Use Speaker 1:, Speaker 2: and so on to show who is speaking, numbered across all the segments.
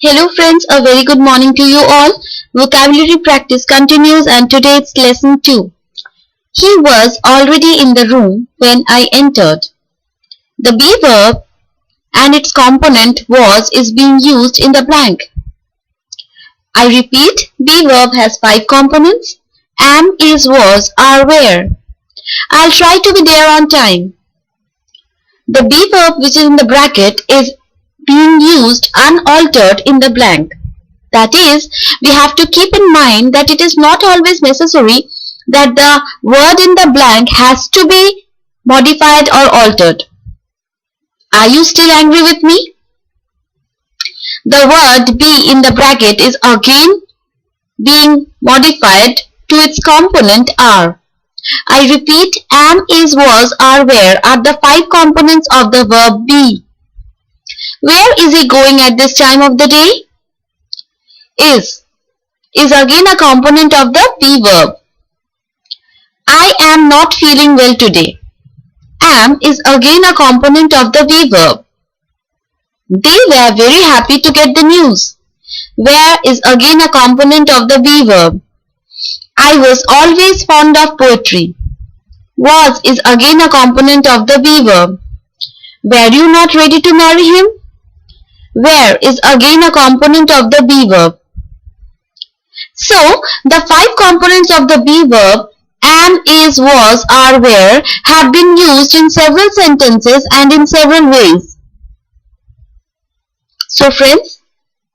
Speaker 1: Hello friends, a very good morning to you all. Vocabulary practice continues and today it's lesson 2. He was already in the room when I entered. The be verb and its component was is being used in the blank. I repeat, be verb has 5 components. Am, is, was, are, were. I'll try to be there on time. The be verb which is in the bracket is being used unaltered in the blank. That is, we have to keep in mind that it is not always necessary that the word in the blank has to be modified or altered. Are you still angry with me? The word be in the bracket is again being modified to its component are. I repeat, am, is, was, are, were are the 5 components of the verb be. Where is he going at this time of the day? Is again a component of the be verb. I am not feeling well today. Am is again a component of the be verb. They were very happy to get the news. Were is again a component of the be verb. I was always fond of poetry. Was is again a component of the be verb. Were you not ready to marry him? Were is again a component of the be verb. So, the 5 components of the be verb am, is, was, are, were have been used in several sentences and in several ways. So friends,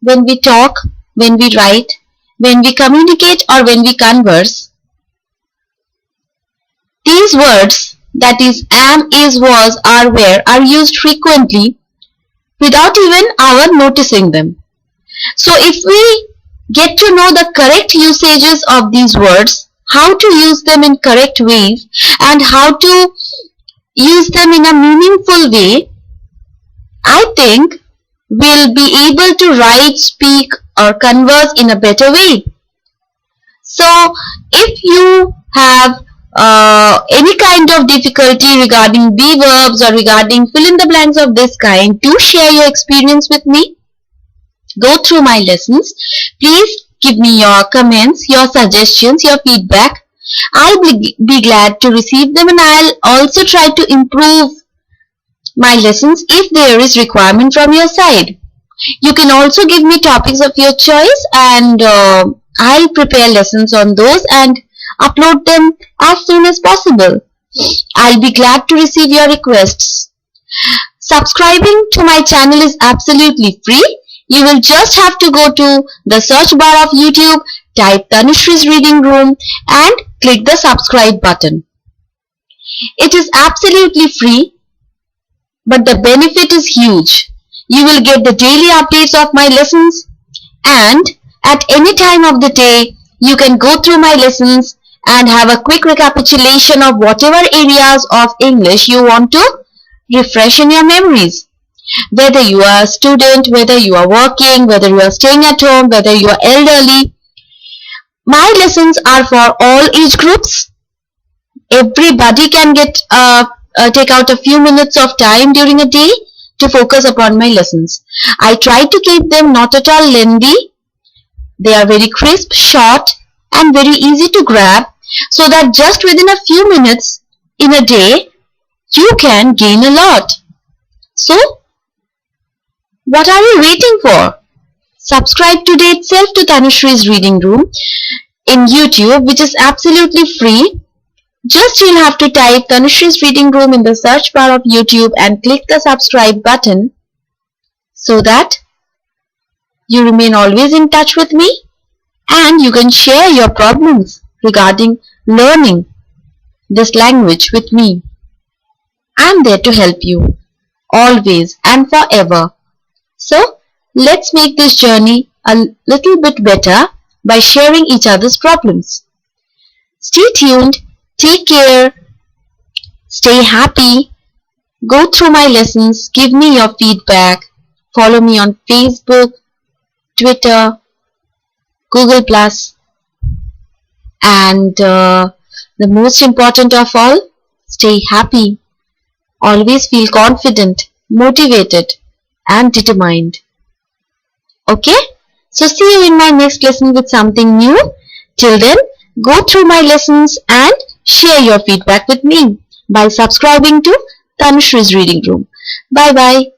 Speaker 1: when we talk, when we write, when we communicate or when we converse, these words, that is am, is, was, are, were are used frequently without even our noticing them. So if we get to know the correct usages of these words, how to use them in correct ways and how to use them in a meaningful way, I think we'll be able to write, speak or converse in a better way. So if you have any kind of difficulty regarding be verbs or regarding fill in the blanks of this kind, do share your experience with me. Go through my lessons. Please give me your comments, your suggestions, your feedback. I'll be glad to receive them and I'll also try to improve my lessons if there is requirement from your side. You can also give me topics of your choice and I'll prepare lessons on those and upload them as soon as possible. I'll be glad to receive your requests. Subscribing to my channel is absolutely free. You will just have to go to the search bar of YouTube, type Tanushree's Reading Room and click the subscribe button. It is absolutely free, but the benefit is huge. You will get the daily updates of my lessons and at any time of the day, you can go through my lessons and have a quick recapitulation of whatever areas of English you want to refresh in your memories. Whether you are a student, whether you are working, whether you are staying at home, whether you are elderly, my lessons are for all age groups. Everybody can take out a few minutes of time during a day to focus upon my lessons. I try to keep them not at all lengthy. They are very crisp, short and very easy to grab so that just within a few minutes in a day, you can gain a lot. So, what are you waiting for? Subscribe today itself to Tanushree's Reading Room in YouTube, which is absolutely free. Just you'll have to type Tanushree's Reading Room in the search bar of YouTube and click the subscribe button so that you remain always in touch with me and you can share your problems regarding learning this language with me. I'm there to help you always and forever. So let's make this journey a little bit better by sharing each other's problems. Stay tuned, take care, stay happy, go through my lessons, give me your feedback, follow me on Facebook, Twitter, Google+, and the most important of all, stay happy. Always feel confident, motivated and determined. Okay? So see you in my next lesson with something new. Till then, go through my lessons and share your feedback with me by subscribing to Tanushri's Reading Room. Bye bye.